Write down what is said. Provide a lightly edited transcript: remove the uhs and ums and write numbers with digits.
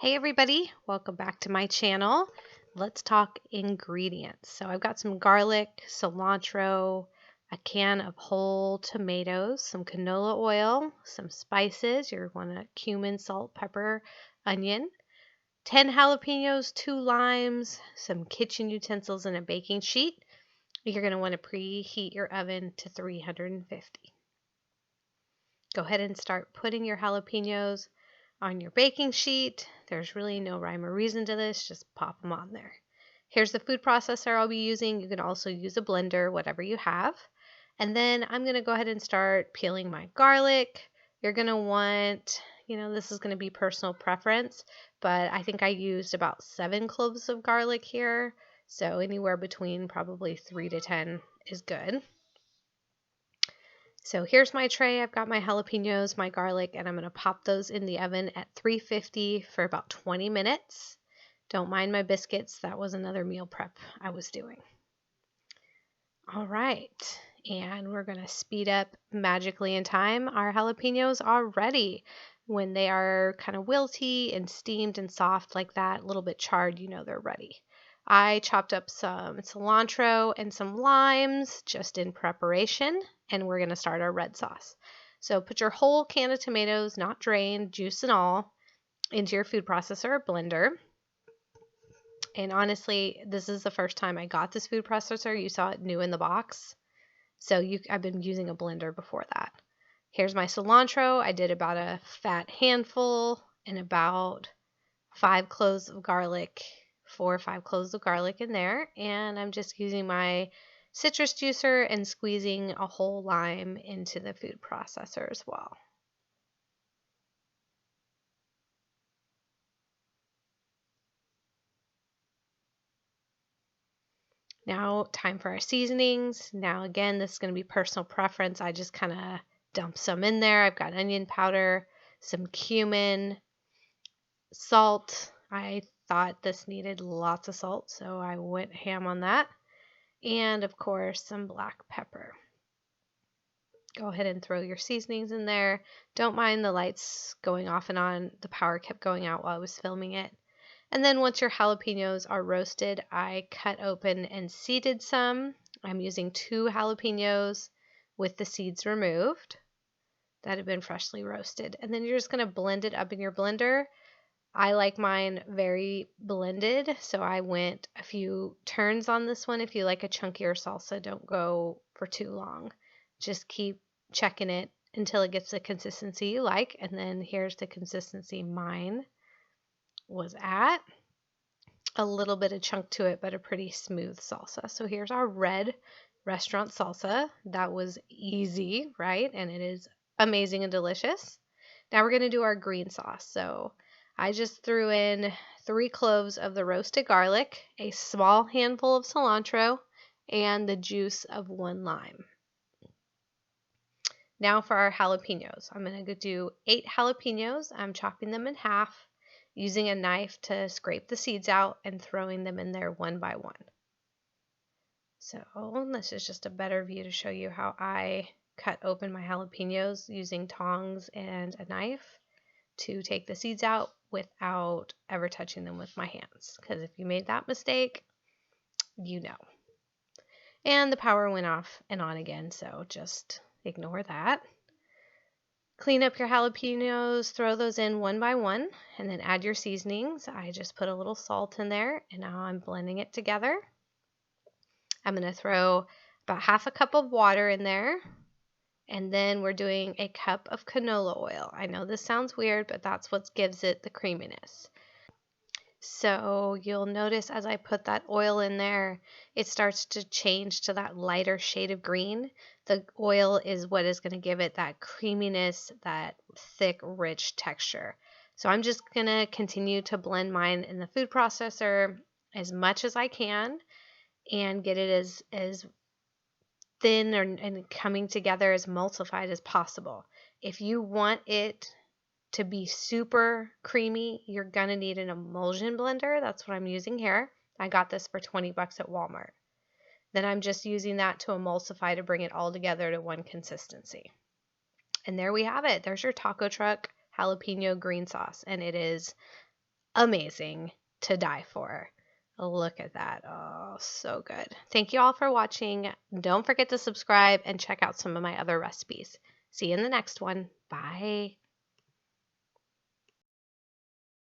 Hey everybody, welcome back to my channel. Let's talk ingredients. So I've got some garlic, cilantro, a can of whole tomatoes, some canola oil, some spices. You're going to cumin, salt, pepper, onion, 10 jalapenos, 2 limes, some kitchen utensils, and a baking sheet. You're going to want to preheat your oven to 350. Go ahead and start putting your jalapenos on your baking sheet. There's really no rhyme or reason to this, just pop them on there. Here's the food processor I'll be using. You can also use a blender, whatever you have. And then I'm going to go ahead and start peeling my garlic. You're going to want, this is going to be personal preference, but I think I used about 7 cloves of garlic here. So anywhere between probably 3 to 10 is good. So here's my tray. I've got my jalapenos, my garlic, and I'm going to pop those in the oven at 350 for about 20 minutes. Don't mind my biscuits. That was another meal prep I was doing. All right. And we're going to speed up magically in time. Our jalapenos are ready. When they are kind of wilty and steamed and soft like that, a little bit charred, they're ready. I chopped up some cilantro and some limes just in preparation, and we're going to start our red sauce. So put your whole can of tomatoes, not drained, juice and all, into your food processor or blender. And honestly, this is the first time I got this food processor. You saw it new in the box. So I've been using a blender before that. Here's my cilantro. I did about a fat handful and about 5 cloves of garlic, 4 or 5 cloves of garlic in there. And I'm just using my citrus juicer and squeezing a whole lime into the food processor as well. Now, time for our seasonings. Now, again, this is going to be personal preference. I just kind of dump some in there. I've got onion powder, some cumin, salt. I thought this needed lots of salt, so I went ham on that. And, of course, some black pepper. Go ahead and throw your seasonings in there. Don't mind the lights going off and on. The power kept going out while I was filming it. And then once your jalapenos are roasted, I cut open and seeded some. I'm using 2 jalapenos with the seeds removed that have been freshly roasted. And then you're just going to blend it up in your blender. I like mine very blended, so I went a few turns on this one. If you like a chunkier salsa, don't go for too long. Just keep checking it until it gets the consistency you like. And then here's the consistency mine was at. A little bit of chunk to it, but a pretty smooth salsa. So here's our red restaurant salsa. That was easy, right? And it is amazing and delicious. Now we're going to do our green sauce. So I just threw in 3 cloves of the roasted garlic, a small handful of cilantro, and the juice of 1 lime. Now for our jalapenos. I'm going to do 8 jalapenos. I'm chopping them in half, using a knife to scrape the seeds out and throwing them in there one by one. So this is just a better view to show you how I cut open my jalapenos using tongs and a knife to take the seeds out without ever touching them with my hands. Because if you made that mistake, you know. And the power went off and on again, so just ignore that. Clean up your jalapenos, throw those in one by one, and then add your seasonings. I just put a little salt in there, and now I'm blending it together. I'm going to throw about half a cup of water in there, and then we're doing a cup of canola oil. I know this sounds weird, but that's what gives it the creaminess. So you'll notice as I put that oil in there, it starts to change to that lighter shade of green. The oil is what is going to give it that creaminess, that thick, rich texture. So I'm just going to continue to blend mine in the food processor as much as I can and get it as thin and coming together as emulsified as possible. If you want it to be super creamy, you're gonna need an emulsion blender. That's what I'm using here. I got this for 20 bucks at Walmart. Then I'm just using that to emulsify to bring it all together to one consistency. And there we have it. There's your taco truck jalapeno green sauce, and it is amazing to die for. Look at that. Oh, so good. Thank you all for watching. Don't forget to subscribe and check out some of my other recipes. See you in the next one. Bye.